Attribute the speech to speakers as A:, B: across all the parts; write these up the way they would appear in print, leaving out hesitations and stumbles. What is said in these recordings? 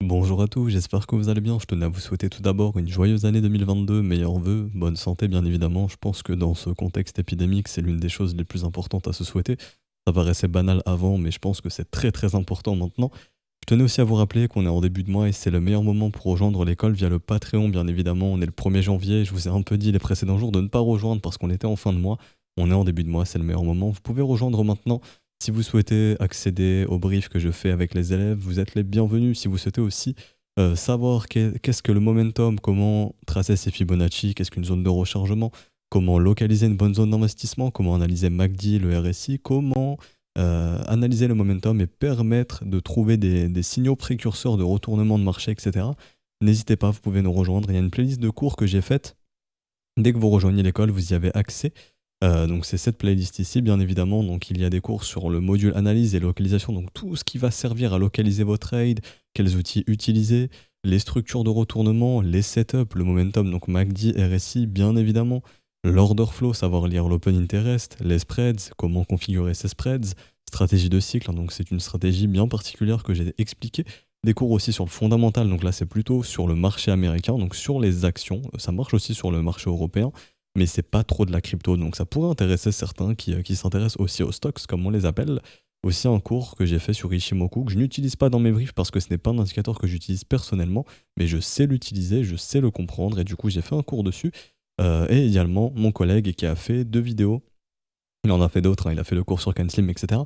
A: Bonjour à tous, j'espère que vous allez bien. Je tenais à vous souhaiter tout d'abord une joyeuse année 2022, meilleurs vœux, bonne santé bien évidemment. Je pense que dans ce contexte épidémique, c'est l'une des choses les plus importantes à se souhaiter. Ça paraissait banal avant, mais je pense que c'est très très important maintenant. Je tenais aussi à vous rappeler qu'on est en début de mois et c'est le meilleur moment pour rejoindre l'école via le Patreon bien évidemment. On est le 1er janvier, je vous ai un peu dit les précédents jours de ne pas rejoindre parce qu'on était en fin de mois. On est en début de mois, c'est le meilleur moment. Vous pouvez rejoindre maintenant. Si vous souhaitez accéder au brief que je fais avec les élèves, vous êtes les bienvenus. Si vous souhaitez aussi savoir qu'est-ce que le momentum, comment tracer ses Fibonacci, qu'est-ce qu'une zone de rechargement, comment localiser une bonne zone d'investissement, comment analyser MACD, le RSI, comment analyser le momentum et permettre de trouver des signaux précurseurs de retournement de marché, etc. N'hésitez pas, vous pouvez nous rejoindre. Il y a une playlist de cours que j'ai faite. Dès que vous rejoignez l'école, vous y avez accès. Donc c'est cette playlist ici, bien évidemment. Donc il y a des cours sur le module analyse et localisation, donc tout ce qui va servir à localiser vos trades, quels outils utiliser, les structures de retournement, les setups, le momentum, donc MACD, RSI, bien évidemment, l'order flow, savoir lire l'open interest, les spreads, comment configurer ces spreads, stratégie de cycle, hein, donc c'est une stratégie bien particulière que j'ai expliquée. Des cours aussi sur le fondamental, donc là c'est plutôt sur le marché américain, donc sur les actions, ça marche aussi sur le marché européen, mais c'est pas trop de la crypto, donc ça pourrait intéresser certains qui s'intéressent aussi aux stocks, comme on les appelle. Aussi un cours que j'ai fait sur Ishimoku, que je n'utilise pas dans mes briefs parce que ce n'est pas un indicateur que j'utilise personnellement, mais je sais l'utiliser, je sais le comprendre, et du coup j'ai fait un cours dessus. Et également mon collègue qui a fait 2 vidéos, il en a fait d'autres, hein, il a fait le cours sur CanSlim, etc.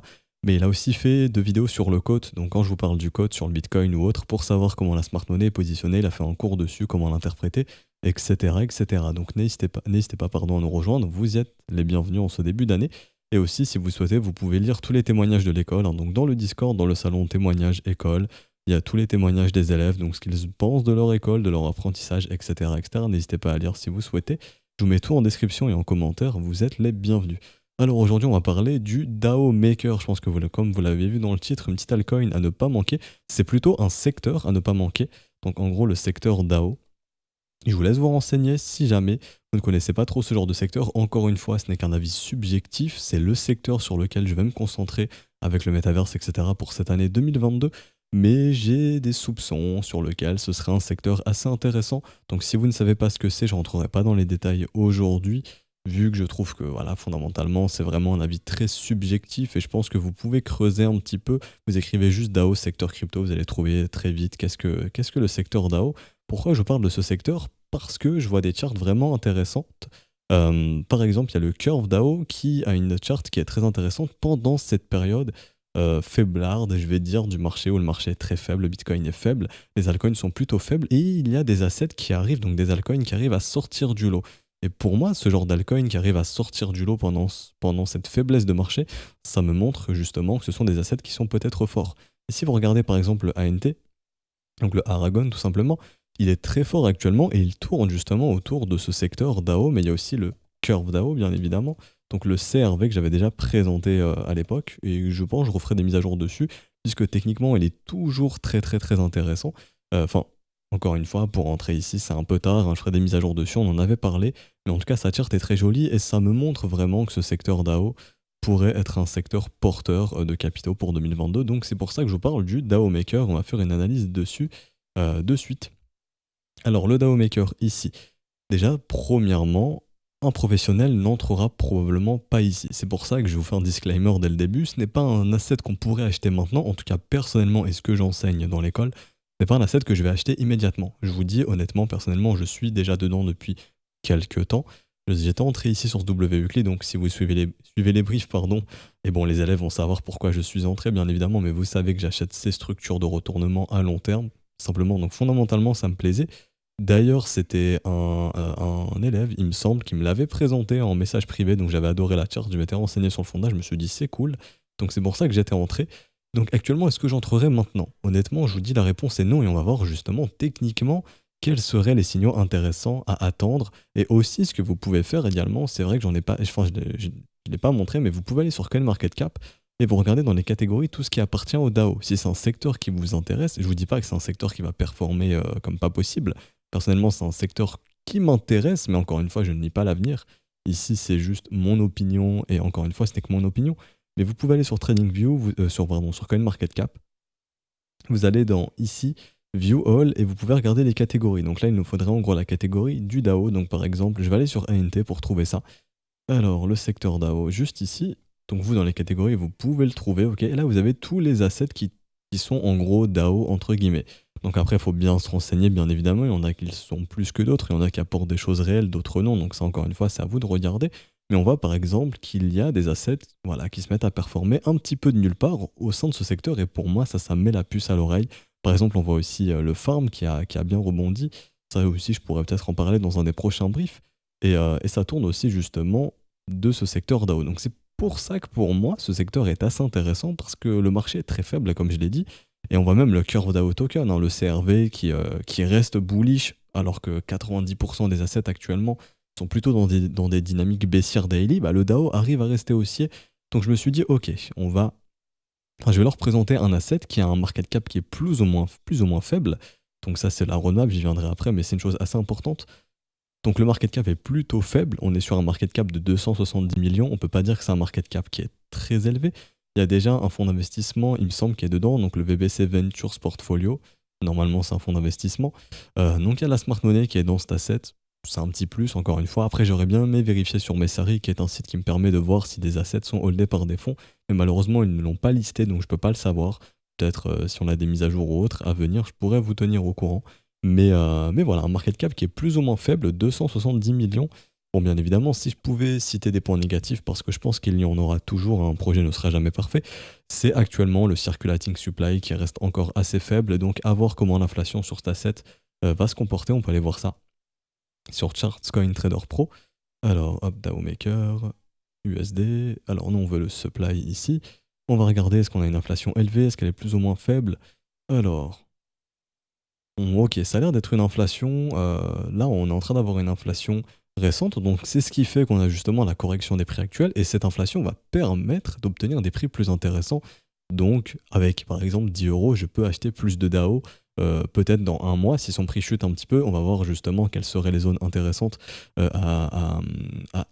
A: Mais il a aussi fait 2 vidéos sur le code, donc quand je vous parle du code sur le Bitcoin ou autre, pour savoir comment la smart money est positionnée, il a fait un cours dessus, comment l'interpréter, etc., etc. Donc n'hésitez pas pardon, à nous rejoindre, vous êtes les bienvenus en ce début d'année. Et aussi, si vous souhaitez, vous pouvez lire tous les témoignages de l'école, hein. Donc dans le Discord, dans le salon témoignages école, il y a tous les témoignages des élèves, donc ce qu'ils pensent de leur école, de leur apprentissage, etc., etc. N'hésitez pas à lire si vous souhaitez. Je vous mets tout en description et en commentaire, vous êtes les bienvenus. Alors aujourd'hui, on va parler du DAO Maker. Je pense que comme vous l'avez vu dans le titre, une petite altcoin à ne pas manquer. C'est plutôt un secteur à ne pas manquer. Donc en gros, le secteur DAO. Je vous laisse vous renseigner si jamais vous ne connaissez pas trop ce genre de secteur. Encore une fois, ce n'est qu'un avis subjectif. C'est le secteur sur lequel je vais me concentrer avec le Metaverse, etc. pour cette année 2022. Mais j'ai des soupçons sur lequel ce serait un secteur assez intéressant. Donc si vous ne savez pas ce que c'est, je ne rentrerai pas dans les détails aujourd'hui, vu que je trouve que voilà, fondamentalement, c'est vraiment un avis très subjectif et je pense que vous pouvez creuser un petit peu. Vous écrivez juste DAO secteur crypto, vous allez trouver très vite qu'est-ce que le secteur DAO. Pourquoi je parle de ce secteur? Parce que je vois des charts vraiment intéressantes. Par exemple, il y a le Curve DAO qui a une charte qui est très intéressante pendant cette période faiblarde, je vais dire, du marché où le marché est très faible, le Bitcoin est faible, les altcoins sont plutôt faibles et il y a des assets qui arrivent, donc des altcoins qui arrivent à sortir du lot. Et pour moi, ce genre d'altcoin qui arrive à sortir du lot pendant cette faiblesse de marché, ça me montre justement que ce sont des assets qui sont peut-être forts. Et si vous regardez par exemple le ANT, donc le Aragon tout simplement, il est très fort actuellement et il tourne justement autour de ce secteur DAO, mais il y a aussi le Curve DAO bien évidemment, donc le CRV que j'avais déjà présenté à l'époque, et je pense que je referai des mises à jour dessus, puisque techniquement il est toujours très très très intéressant. Enfin, encore une fois, pour rentrer ici c'est un peu tard, hein, je ferai des mises à jour dessus, on en avait parlé, mais en tout cas sa charte est très jolie et ça me montre vraiment que ce secteur DAO pourrait être un secteur porteur de capitaux pour 2022. Donc c'est pour ça que je vous parle du DAO Maker. On va faire une analyse dessus de suite. Alors le DAO Maker ici. Déjà, premièrement, un professionnel n'entrera probablement pas ici. C'est pour ça que je vous fais un disclaimer dès le début. Ce n'est pas un asset qu'on pourrait acheter maintenant. En tout cas, personnellement, et ce que j'enseigne dans l'école, ce n'est pas un asset que je vais acheter immédiatement. Je vous dis honnêtement, personnellement, je suis déjà dedans depuis quelques temps. J'étais entré ici sur ce WUCLI, donc si vous suivez les briefs, pardon, et bon, les élèves vont savoir pourquoi je suis entré, bien évidemment, mais vous savez que j'achète ces structures de retournement à long terme, simplement. Donc fondamentalement, ça me plaisait. D'ailleurs, c'était un élève, il me semble, qui me l'avait présenté en message privé, donc j'avais adoré la charte, je m'étais renseigné sur le fondage, je me suis dit c'est cool, donc c'est pour ça que j'étais entré. Donc actuellement, est-ce que j'entrerai maintenant? Honnêtement, je vous dis la réponse est non, et on va voir justement techniquement quels seraient les signaux intéressants à attendre, et aussi ce que vous pouvez faire également, c'est vrai que j'en ai pas, enfin je l'ai pas montré, mais vous pouvez aller sur CoinMarketCap, et vous regardez dans les catégories tout ce qui appartient au DAO. Si c'est un secteur qui vous intéresse, je vous dis pas que c'est un secteur qui va performer comme pas possible. Personnellement, c'est un secteur qui m'intéresse, mais encore une fois, je ne lis pas l'avenir. Ici, c'est juste mon opinion, et encore une fois, ce n'est que mon opinion. Mais vous pouvez aller sur TradingView, sur CoinMarketCap. Vous allez dans ici, View All, et vous pouvez regarder les catégories. Donc là, il nous faudrait en gros la catégorie du DAO. Donc par exemple, je vais aller sur ANT pour trouver ça. Alors, le secteur DAO, juste ici. Donc vous, dans les catégories, vous pouvez le trouver, ok. Et là, vous avez tous les assets qui sont en gros DAO, entre guillemets. Donc après, il faut bien se renseigner, bien évidemment. Il y en a qui sont plus que d'autres. Il y en a qui apportent des choses réelles, d'autres non. Donc ça, encore une fois, c'est à vous de regarder. Mais on voit par exemple qu'il y a des assets, voilà, qui se mettent à performer un petit peu de nulle part au sein de ce secteur. Et pour moi, ça met la puce à l'oreille. Par exemple, on voit aussi le farm qui a bien rebondi. Ça aussi, je pourrais peut-être en parler dans un des prochains briefs. Et ça tourne aussi justement de ce secteur DAO. Donc c'est pour ça que pour moi, ce secteur est assez intéressant parce que le marché est très faible, comme je l'ai dit. Et on voit même le curve DAO token, hein, le CRV, qui reste bullish, alors que 90% des assets actuellement sont plutôt dans des dynamiques baissières daily. Bah, le DAO arrive à rester haussier. Donc je me suis dit, ok, je vais leur présenter un asset qui a un market cap qui est plus ou moins faible. Donc ça, c'est la roadmap, j'y viendrai après, mais c'est une chose assez importante. Donc le market cap est plutôt faible, on est sur un market cap de 270 millions, on peut pas dire que c'est un market cap qui est très élevé. Il y a déjà un fonds d'investissement, il me semble, qui est dedans, donc le VBC Ventures Portfolio. Normalement, c'est un fonds d'investissement. Donc il y a la smart money qui est dans cet asset, c'est un petit plus, encore une fois. Après, j'aurais bien aimé vérifier sur Messari, qui est un site qui me permet de voir si des assets sont holdés par des fonds, mais malheureusement, ils ne l'ont pas listé, donc je peux pas le savoir. Peut-être si on a des mises à jour ou autres à venir, je pourrais vous tenir au courant. Mais voilà, un market cap qui est plus ou moins faible, 270 millions. Bon, bien évidemment, si je pouvais citer des points négatifs, parce que je pense qu'il y en aura toujours, un projet ne sera jamais parfait, c'est actuellement le circulating supply qui reste encore assez faible. Donc, à voir comment l'inflation sur cet asset va se comporter. On peut aller voir ça sur Chartscoin Trader Pro. Alors, hop, DAO Maker, USD. Alors, nous, on veut le supply ici. On va regarder, est-ce qu'on a une inflation élevée, est-ce qu'elle est plus ou moins faible. Alors, ok, ça a l'air d'être une inflation. Là, on est en train d'avoir une inflation récente, donc c'est ce qui fait qu'on a justement la correction des prix actuels, et cette inflation va permettre d'obtenir des prix plus intéressants. Donc, avec par exemple 10 euros, je peux acheter plus de DAO. Peut-être dans un mois, si son prix chute un petit peu, on va voir justement quelles seraient les zones intéressantes à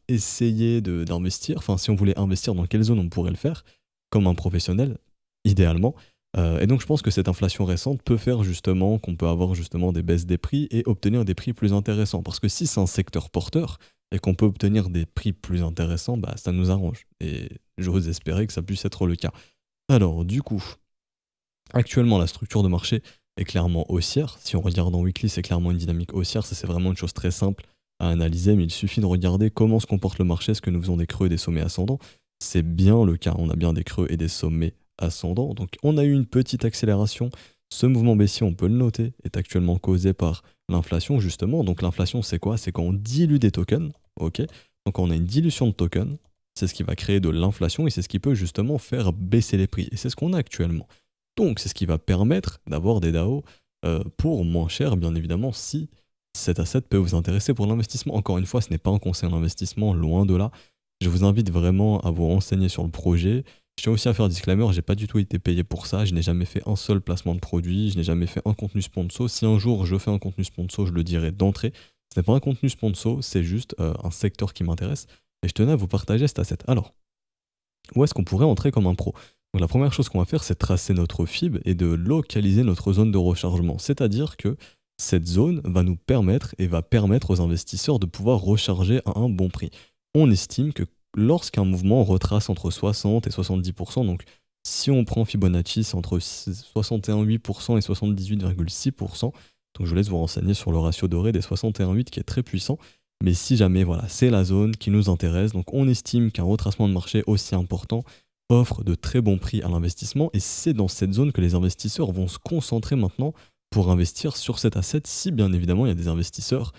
A: essayer d'investir. Enfin, si on voulait investir, dans quelle zone on pourrait le faire, comme un professionnel, idéalement. Et donc je pense que cette inflation récente peut faire justement qu'on peut avoir justement des baisses des prix et obtenir des prix plus intéressants. Parce que si c'est un secteur porteur et qu'on peut obtenir des prix plus intéressants, bah ça nous arrange. Et j'ose espérer que ça puisse être le cas. Alors du coup, actuellement la structure de marché est clairement haussière. Si on regarde en weekly, c'est clairement une dynamique haussière. Ça c'est vraiment une chose très simple à analyser, mais il suffit de regarder comment se comporte le marché. Est-ce que nous faisons des creux et des sommets ascendants? C'est bien le cas, on a bien des creux et des sommets ascendant. Donc on a eu une petite accélération. Ce mouvement baissier, on peut le noter, est actuellement causé par l'inflation justement. Donc l'inflation, c'est quoi? C'est quand on dilue des tokens. Ok. Donc on a une dilution de tokens. C'est ce qui va créer de l'inflation et c'est ce qui peut justement faire baisser les prix. Et c'est ce qu'on a actuellement. Donc c'est ce qui va permettre d'avoir des DAO pour moins cher, bien évidemment, si cet asset peut vous intéresser pour l'investissement. Encore une fois, ce n'est pas un conseil d'investissement, loin de là. Je vous invite vraiment à vous renseigner sur le projet. Je tiens aussi à faire un disclaimer, j'ai pas du tout été payé pour ça, je n'ai jamais fait un seul placement de produit, je n'ai jamais fait un contenu sponsor. Si un jour je fais un contenu sponsor, je le dirai d'entrée. Ce n'est pas un contenu sponsor, c'est juste un secteur qui m'intéresse. Et je tenais à vous partager cet asset. Alors, où est-ce qu'on pourrait entrer comme un pro? Donc la première chose qu'on va faire, c'est tracer notre FIB et de localiser notre zone de rechargement. C'est-à-dire que cette zone va nous permettre et va permettre aux investisseurs de pouvoir recharger à un bon prix. On estime que lorsqu'un mouvement retrace entre 60 et 70%, donc si on prend Fibonacci, c'est entre 61,8% et 78,6%. Donc je vous laisse vous renseigner sur le ratio doré des 61,8 qui est très puissant. Mais si jamais, voilà, c'est la zone qui nous intéresse, donc on estime qu'un retracement de marché aussi important offre de très bons prix à l'investissement, et c'est dans cette zone que les investisseurs vont se concentrer maintenant pour investir sur cet asset, si bien évidemment il y a des investisseurs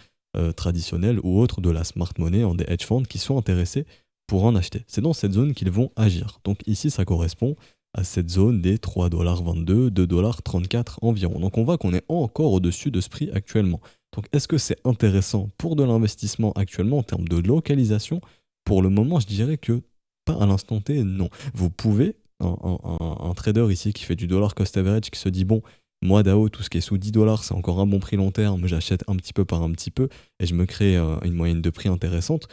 A: traditionnels ou autres de la smart money, des hedge funds qui sont intéressés pour en acheter. C'est dans cette zone qu'ils vont agir. Donc ici, ça correspond à cette zone des 3,22$, 2,34$ environ. Donc on voit qu'on est encore au-dessus de ce prix actuellement. Donc est-ce que c'est intéressant pour de l'investissement actuellement en termes de localisation? Pour le moment, je dirais que pas à l'instant T, non. Vous pouvez, un trader ici qui fait du dollar cost average, qui se dit bon, moi DAO, tout ce qui est sous 10$, c'est encore un bon prix long terme, j'achète un petit peu par un petit peu et je me crée une moyenne de prix intéressante,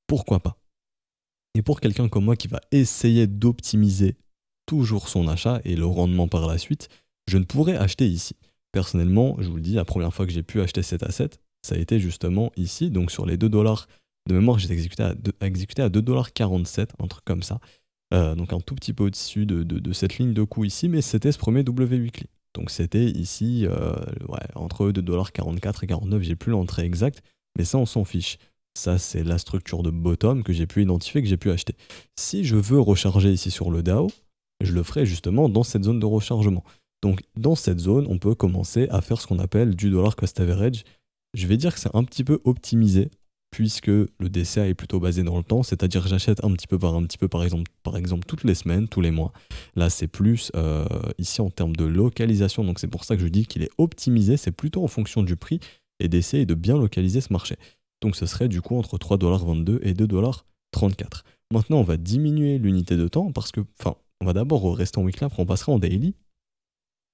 A: pourquoi pas? Et pour quelqu'un comme moi qui va essayer d'optimiser toujours son achat et le rendement par la suite, je ne pourrais acheter ici. Personnellement, je vous le dis, la première fois que j'ai pu acheter cet asset, ça a été justement ici, donc sur les 2 $. De mémoire, j'ai exécuté à 2,47 $, un truc comme ça. Donc un tout petit peu au-dessus de cette ligne de coût ici, mais c'était ce premier W weekly. Donc c'était ici, ouais, entre 2,44 $ et 49, j'ai plus l'entrée exacte, mais ça on s'en fiche. Ça c'est la structure de bottom que j'ai pu identifier, que j'ai pu acheter. Si je veux recharger ici sur le DAO, je le ferai justement dans cette zone de rechargement. Donc dans cette zone, on peut commencer à faire ce qu'on appelle du dollar cost average. Je vais dire que c'est un petit peu optimisé, puisque le DCA est plutôt basé dans le temps, c'est-à-dire j'achète un petit peu, par exemple toutes les semaines, tous les mois. Là, c'est plus ici en termes de localisation, donc c'est pour ça que je dis qu'il est optimisé, c'est plutôt en fonction du prix et d'essayer de bien localiser ce marché. Donc ce serait du coup entre 3,22 $ et 2,34 $. Maintenant, on va diminuer l'unité de temps parce que, enfin, on va d'abord rester en weekly, après on passera en daily.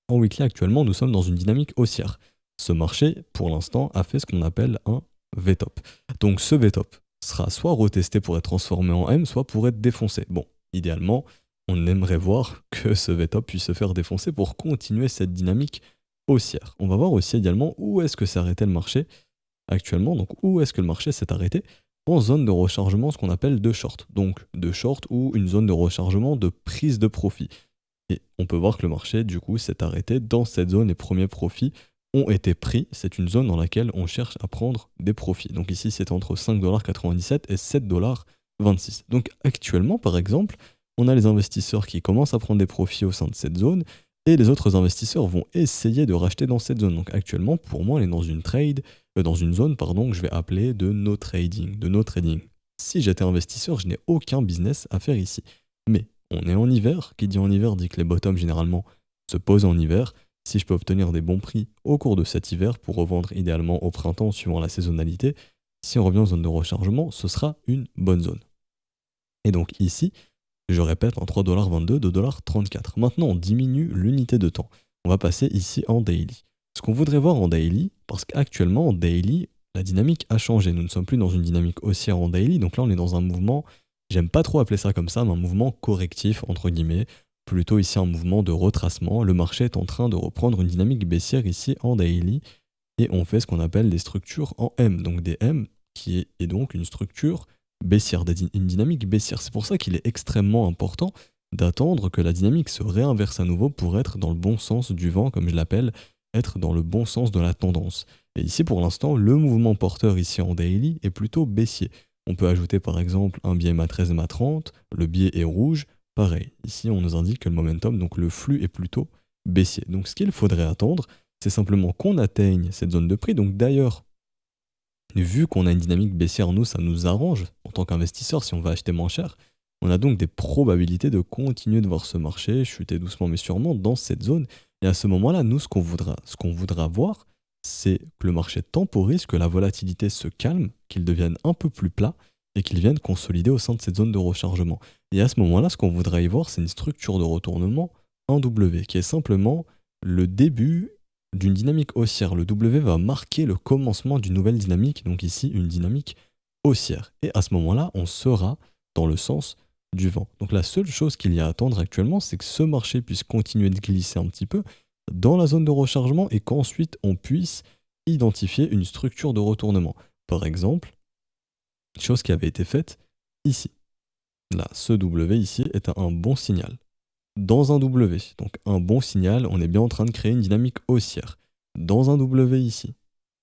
A: En weekly, actuellement, nous sommes dans une dynamique haussière. Ce marché, pour l'instant, a fait ce qu'on appelle un VTOP. Donc ce VTOP sera soit retesté pour être transformé en M, soit pour être défoncé. Bon, idéalement, on aimerait voir que ce VTOP puisse se faire défoncer pour continuer cette dynamique haussière. On va voir aussi également où est-ce que s'est arrêté le marché actuellement, donc où est-ce que le marché s'est arrêté en zone de rechargement, ce qu'on appelle de short. Donc de short ou une zone de rechargement de prise de profit. Et on peut voir que le marché, du coup, s'est arrêté dans cette zone. Les premiers profits ont été pris. C'est une zone dans laquelle on cherche à prendre des profits. Donc ici, c'est entre 5,97 $ et 7,26 $. Donc actuellement, par exemple, on a les investisseurs qui commencent à prendre des profits au sein de cette zone et les autres investisseurs vont essayer de racheter dans cette zone. Donc actuellement, pour moi, on est dans une dans une zone que je vais appeler de no trading, Si j'étais investisseur, je n'ai aucun business à faire ici. Mais on est en hiver, qui dit en hiver dit que les bottoms généralement se posent en hiver. Si je peux obtenir des bons prix au cours de cet hiver pour revendre idéalement au printemps suivant la saisonnalité, si on revient en zone de rechargement, ce sera une bonne zone. Et donc ici, je répète, en 3,22 $, 2,34 $. Maintenant, on diminue l'unité de temps. On va passer ici en daily. Ce qu'on voudrait voir en daily, parce qu'actuellement en daily, la dynamique a changé. Nous ne sommes plus dans une dynamique haussière en daily, donc là on est dans un mouvement, j'aime pas trop appeler ça comme ça, mais un mouvement correctif, entre guillemets, plutôt ici un mouvement de retracement. Le marché est en train de reprendre une dynamique baissière ici en daily, et on fait ce qu'on appelle des structures en M, donc des M qui est donc une structure baissière, une dynamique baissière. C'est pour ça qu'il est extrêmement important d'attendre que la dynamique se réinverse à nouveau pour être dans le bon sens du vent, comme je l'appelle, être dans le bon sens de la tendance. Et ici, pour l'instant, le mouvement porteur ici en daily est plutôt baissier. On peut ajouter par exemple un biais MA13 et MA30, le biais est rouge, pareil. Ici, on nous indique que le momentum, donc le flux est plutôt baissier. Donc ce qu'il faudrait attendre, c'est simplement qu'on atteigne cette zone de prix. Donc d'ailleurs, vu qu'on a une dynamique baissière, nous, ça nous arrange en tant qu'investisseur si on va acheter moins cher. On a donc des probabilités de continuer de voir ce marché chuter doucement mais sûrement dans cette zone. Et à ce moment-là, nous, ce qu'on voudra voir, c'est que le marché temporise, que la volatilité se calme, qu'il devienne un peu plus plat et qu'il vienne consolider au sein de cette zone de rechargement. Et à ce moment-là, ce qu'on voudrait y voir, c'est une structure de retournement en W, qui est simplement le début d'une dynamique haussière. Le W va marquer le commencement d'une nouvelle dynamique, donc ici une dynamique haussière. Et à ce moment-là, on sera dans le sens du vent. Donc la seule chose qu'il y a à attendre actuellement, c'est que ce marché puisse continuer de glisser un petit peu dans la zone de rechargement et qu'ensuite on puisse identifier une structure de retournement. Par exemple, chose qui avait été faite ici. Là, ce W ici est un bon signal. Dans un W, donc un bon signal, on est bien en train de créer une dynamique haussière. Dans un W ici,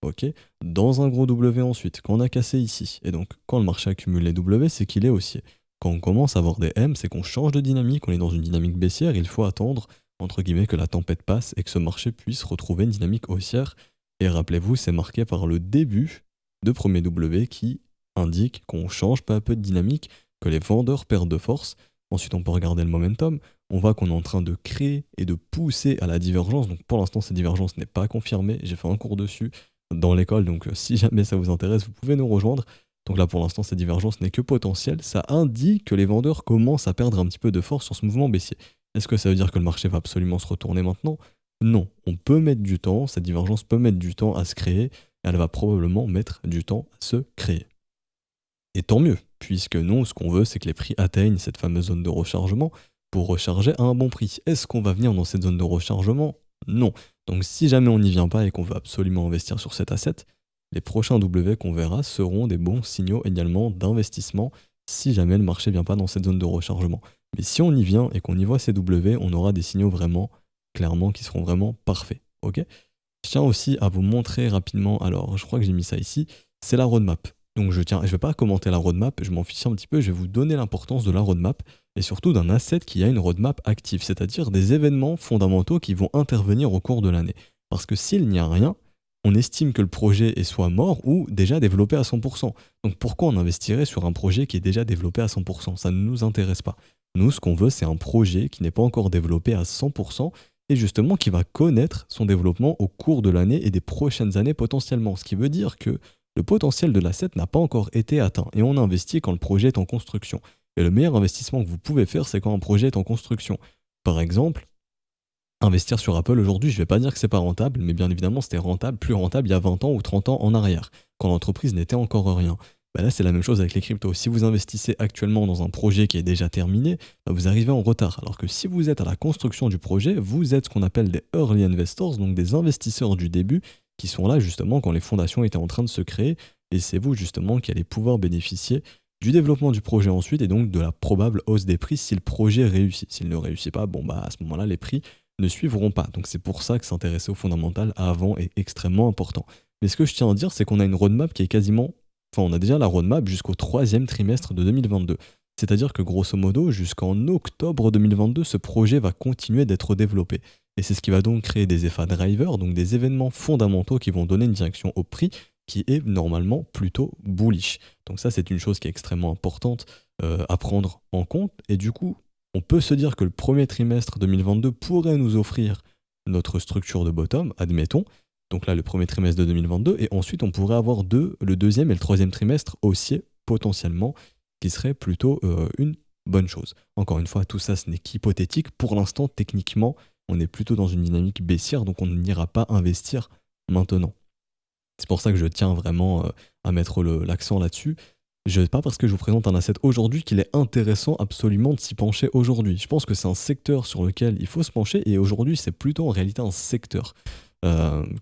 A: ok. Dans un gros W ensuite, qu'on a cassé ici. Et donc, quand le marché accumule les W, c'est qu'il est haussier. Quand on commence à avoir des M, c'est qu'on change de dynamique, on est dans une dynamique baissière, il faut attendre, entre guillemets, que la tempête passe et que ce marché puisse retrouver une dynamique haussière. Et rappelez-vous, c'est marqué par le début de premier W qui indique qu'on change peu à peu de dynamique, que les vendeurs perdent de force. Ensuite, on peut regarder le momentum. On voit qu'on est en train de créer et de pousser à la divergence. Donc pour l'instant, cette divergence n'est pas confirmée. J'ai fait un cours dessus dans l'école, donc si jamais ça vous intéresse, vous pouvez nous rejoindre. Donc là, pour l'instant, cette divergence n'est que potentielle. Ça indique que les vendeurs commencent à perdre un petit peu de force sur ce mouvement baissier. Est-ce que ça veut dire que le marché va absolument se retourner maintenant? Non, on peut mettre du temps, cette divergence peut mettre du temps à se créer, et elle va probablement mettre du temps à se créer. Et tant mieux, puisque nous, ce qu'on veut, c'est que les prix atteignent cette fameuse zone de rechargement pour recharger à un bon prix. Est-ce qu'on va venir dans cette zone de rechargement? Non. Donc si jamais on n'y vient pas et qu'on veut absolument investir sur cet asset, les prochains W qu'on verra seront des bons signaux également d'investissement si jamais le marché ne vient pas dans cette zone de rechargement. Mais si on y vient et qu'on y voit ces W, on aura des signaux vraiment, clairement, qui seront vraiment parfaits. Ok. Je tiens aussi à vous montrer rapidement, alors je crois que j'ai mis ça ici, c'est la roadmap. Donc je ne vais pas commenter la roadmap, je m'en fiche un petit peu, je vais vous donner l'importance de la roadmap et surtout d'un asset qui a une roadmap active, c'est-à-dire des événements fondamentaux qui vont intervenir au cours de l'année. Parce que s'il n'y a rien, on estime que le projet est soit mort ou déjà développé à 100%. Donc pourquoi on investirait sur un projet qui est déjà développé à 100%? Ça ne nous intéresse pas. Nous, ce qu'on veut, c'est un projet qui n'est pas encore développé à 100% et justement qui va connaître son développement au cours de l'année et des prochaines années potentiellement. Ce qui veut dire que le potentiel de l'asset n'a pas encore été atteint et on investit quand le projet est en construction. Et le meilleur investissement que vous pouvez faire, c'est quand un projet est en construction. Par exemple, investir sur Apple aujourd'hui, je ne vais pas dire que c'est pas rentable, mais bien évidemment, c'était rentable, plus rentable il y a 20 ans ou 30 ans en arrière, quand l'entreprise n'était encore rien. Bah là, c'est la même chose avec les cryptos. Si vous investissez actuellement dans un projet qui est déjà terminé, bah vous arrivez en retard. Alors que si vous êtes à la construction du projet, vous êtes ce qu'on appelle des early investors, donc des investisseurs du début, qui sont là justement quand les fondations étaient en train de se créer, et c'est vous justement qui allez pouvoir bénéficier du développement du projet ensuite, et donc de la probable hausse des prix si le projet réussit. S'il ne réussit pas, bon bah à ce moment-là, les prix ne suivront pas. Donc c'est pour ça que s'intéresser au fondamental avant est extrêmement important. Mais ce que je tiens à dire, c'est qu'on a une roadmap qui est quasiment... Enfin, on a déjà la roadmap jusqu'au troisième trimestre de 2022. C'est-à-dire que grosso modo, jusqu'en octobre 2022, ce projet va continuer d'être développé. Et c'est ce qui va donc créer des effets drivers, donc des événements fondamentaux qui vont donner une direction au prix qui est normalement plutôt bullish. Donc ça, c'est une chose qui est extrêmement importante à prendre en compte. Et du coup, on peut se dire que le premier trimestre 2022 pourrait nous offrir notre structure de bottom, admettons. Donc là, le premier trimestre de 2022. Et ensuite, on pourrait avoir le deuxième et le troisième trimestre haussier, potentiellement, qui serait plutôt une bonne chose. Encore une fois, tout ça, ce n'est qu'hypothétique. Pour l'instant, techniquement, on est plutôt dans une dynamique baissière, donc on n'ira pas investir maintenant. C'est pour ça que je tiens vraiment à mettre l'accent là-dessus. Pas parce que je vous présente un asset aujourd'hui qu'il est intéressant absolument de s'y pencher aujourd'hui. Je pense que c'est un secteur sur lequel il faut se pencher et aujourd'hui c'est plutôt en réalité un secteur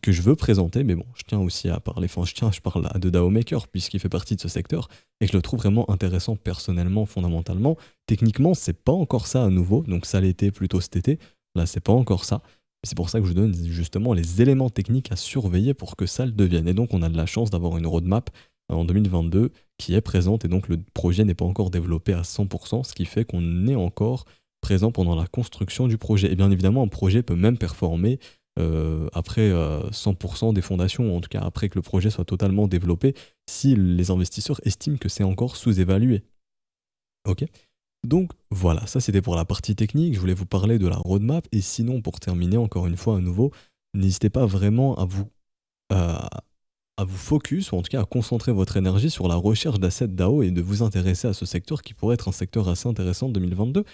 A: que je veux présenter, mais bon, je tiens aussi à parler, je parle de DAO Maker puisqu'il fait partie de ce secteur et que je le trouve vraiment intéressant personnellement, fondamentalement. Techniquement, c'est pas encore ça à nouveau, donc ça l'était plutôt cet été, là c'est pas encore ça. C'est pour ça que je vous donne justement les éléments techniques à surveiller pour que ça le devienne. Et donc on a de la chance d'avoir une roadmap en 2022 qui est présente et donc le projet n'est pas encore développé à 100%, ce qui fait qu'on est encore présent pendant la construction du projet. Et bien évidemment, un projet peut même performer après 100% des fondations, ou en tout cas après que le projet soit totalement développé, si les investisseurs estiment que c'est encore sous-évalué. Ok ? Donc voilà, ça c'était pour la partie technique, je voulais vous parler de la roadmap, et sinon pour terminer encore une fois à nouveau, n'hésitez pas vraiment à vous focus, ou en tout cas à concentrer votre énergie sur la recherche d'assets DAO et de vous intéresser à ce secteur qui pourrait être un secteur assez intéressant en 2022.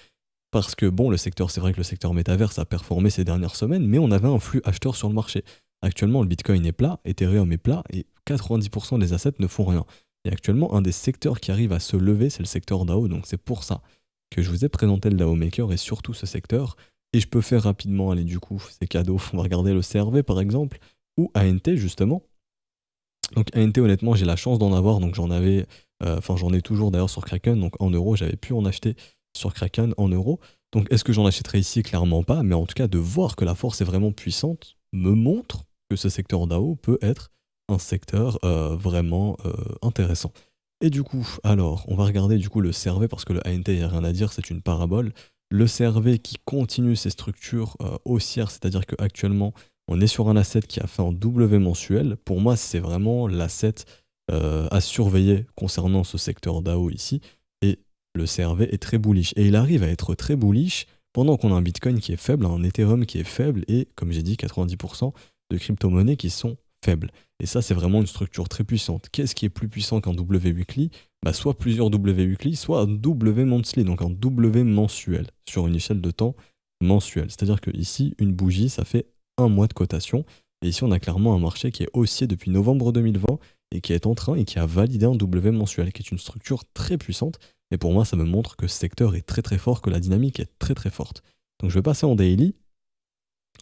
A: Parce que bon, c'est vrai que le secteur métaverse a performé ces dernières semaines, mais on avait un flux acheteur sur le marché. Actuellement, le Bitcoin est plat, Ethereum est plat, et 90% des assets ne font rien. Et actuellement, un des secteurs qui arrive à se lever, c'est le secteur DAO, donc c'est pour ça que je vous ai présenté le DAO Maker et surtout ce secteur. Et je peux faire rapidement, allez du coup, c'est cadeau, on va regarder le CRV par exemple, ou ANT justement. Donc ANT, honnêtement, j'ai la chance d'en avoir, donc j'en ai toujours d'ailleurs sur Kraken, donc en euros, j'avais pu en acheter sur Kraken en euros. Donc est-ce que j'en achèterai ici? Clairement pas, mais en tout cas de voir que la force est vraiment puissante me montre que ce secteur DAO peut être un secteur vraiment intéressant. Et du coup, alors, on va regarder du coup le CRV, parce que le ANT, il n'y a rien à dire, c'est une parabole. Le CRV qui continue ses structures haussières, c'est-à-dire qu'actuellement, on est sur un asset qui a fait un W mensuel. Pour moi, c'est vraiment l'asset à surveiller concernant ce secteur DAO ici. Et le CRV est très bullish. Et il arrive à être très bullish pendant qu'on a un Bitcoin qui est faible, un Ethereum qui est faible et, comme j'ai dit, 90% de crypto-monnaies qui sont faibles. Et ça, c'est vraiment une structure très puissante. Qu'est-ce qui est plus puissant qu'un W weekly? Soit plusieurs W weekly, soit un W monthly, donc un W mensuel, sur une échelle de temps mensuelle. C'est-à-dire que ici, une bougie, ça fait un mois de cotation. Et ici, on a clairement un marché qui est haussier depuis novembre 2020 et qui est en train et qui a validé un W mensuel, qui est une structure très puissante. Et pour moi, ça me montre que ce secteur est très très fort, que la dynamique est très très forte. Donc je vais passer en daily.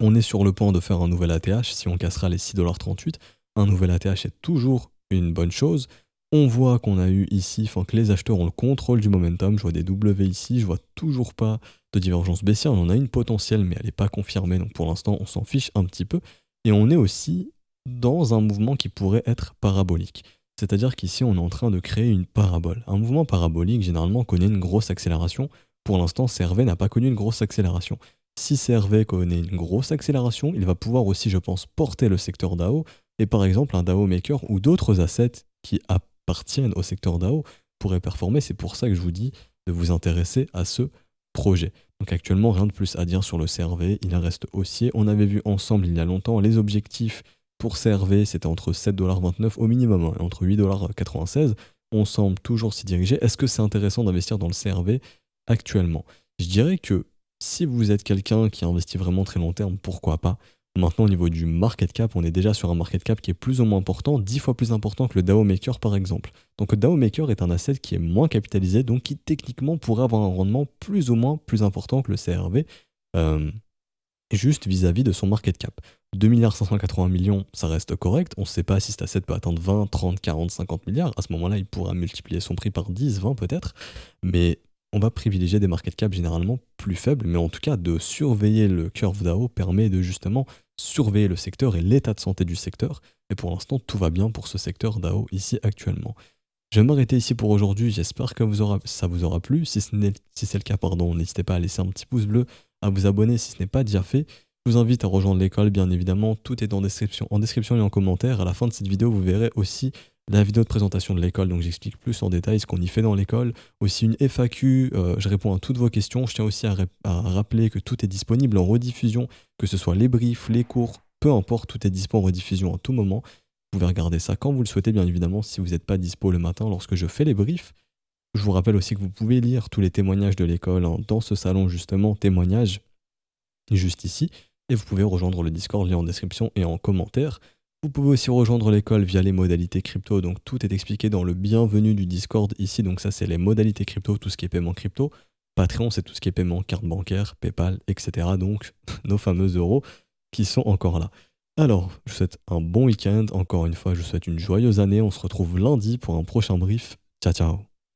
A: On est sur le point de faire un nouvel ATH, si on cassera les 6,38 $, un nouvel ATH est toujours une bonne chose. On voit qu'on a eu ici, enfin que les acheteurs ont le contrôle du momentum, je vois des W ici, je vois toujours pas de divergence baissière, on en a une potentielle mais elle n'est pas confirmée, donc pour l'instant on s'en fiche un petit peu. Et on est aussi dans un mouvement qui pourrait être parabolique. C'est-à-dire qu'ici on est en train de créer une parabole. Un mouvement parabolique généralement connaît une grosse accélération. Pour l'instant CRV n'a pas connu une grosse accélération. Si CRV connaît une grosse accélération, il va pouvoir aussi, je pense, porter le secteur DAO. Et par exemple, un DAO Maker ou d'autres assets qui appartiennent au secteur DAO pourraient performer. C'est pour ça que je vous dis de vous intéresser à ce projet. Donc actuellement, rien de plus à dire sur le CRV. Il reste haussier. On avait vu ensemble il y a longtemps les objectifs pour CRV, c'était entre 7,29$ au minimum et entre 8,96$. On semble toujours s'y diriger. Est-ce que c'est intéressant d'investir dans le CRV actuellement? Je dirais que si vous êtes quelqu'un qui investit vraiment très long terme, pourquoi pas? Maintenant, au niveau du market cap, on est déjà sur un market cap qui est plus ou moins important, 10 fois plus important que le DAO Maker par exemple. Donc le DAO Maker est un asset qui est moins capitalisé, donc qui techniquement pourrait avoir un rendement plus ou moins plus important que le CRV, euh, juste vis-à-vis de son market cap. 2,580 milliards, ça reste correct. On ne sait pas si cet asset peut atteindre 20, 30, 40, 50 milliards. À ce moment-là, il pourra multiplier son prix par 10, 20 peut-être. Mais on va privilégier des market caps généralement plus faibles. Mais en tout cas, de surveiller le curve DAO permet de justement surveiller le secteur et l'état de santé du secteur. Et pour l'instant, tout va bien pour ce secteur DAO ici actuellement. Je vais m'arrêter ici pour aujourd'hui. J'espère que ça vous aura plu. Si c'est le cas, pardon, n'hésitez pas à laisser un petit pouce bleu, à vous abonner si ce n'est pas déjà fait. Je vous invite à rejoindre l'école, bien évidemment. Tout est en description et en commentaire. À la fin de cette vidéo, vous verrez aussi la vidéo de présentation de l'école. Donc j'explique plus en détail ce qu'on y fait dans l'école. Aussi une FAQ, je réponds à toutes vos questions. Je tiens aussi à rappeler que tout est disponible en rediffusion, que ce soit les briefs, les cours, peu importe, tout est disponible en rediffusion à tout moment. Vous pouvez regarder ça quand vous le souhaitez, bien évidemment, si vous n'êtes pas dispo le matin lorsque je fais les briefs. Je vous rappelle aussi que vous pouvez lire tous les témoignages de l'école dans ce salon, justement, témoignages, juste ici. Et vous pouvez rejoindre le Discord, lien en description et en commentaire. Vous pouvez aussi rejoindre l'école via les modalités crypto, donc tout est expliqué dans le bienvenu du Discord ici. Donc ça, c'est les modalités crypto, tout ce qui est paiement crypto. Patreon, c'est tout ce qui est paiement, carte bancaire, PayPal, etc. Donc nos fameux euros qui sont encore là. Alors, je vous souhaite un bon week-end. Encore une fois, je vous souhaite une joyeuse année. On se retrouve lundi pour un prochain brief. Ciao, ciao.